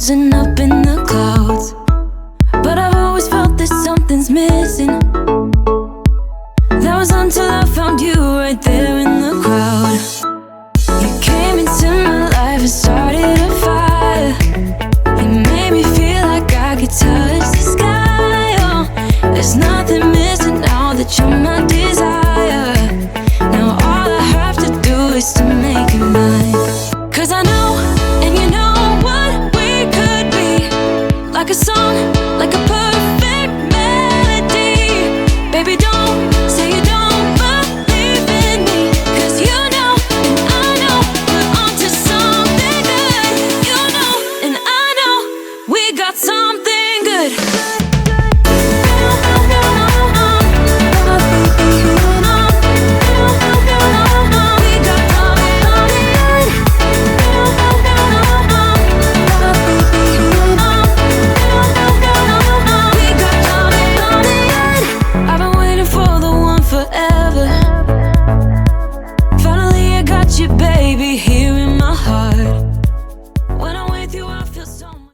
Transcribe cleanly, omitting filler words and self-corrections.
floating up in the clouds, but I've always felt that something's missing. That was until I found you right there in the crowd. You came into my life and started a fire. You made me feel like I could touch the sky. Oh, there's nothing missing now that you're my desire. Now all I have to do is to make you mine. 'Cause I know, and you know what we could be. Like a song, like a perfect melody. Baby, don't say you don't believe in me, 'cause you know, and I know we're onto something good. You know, and I know we got something good. Baby,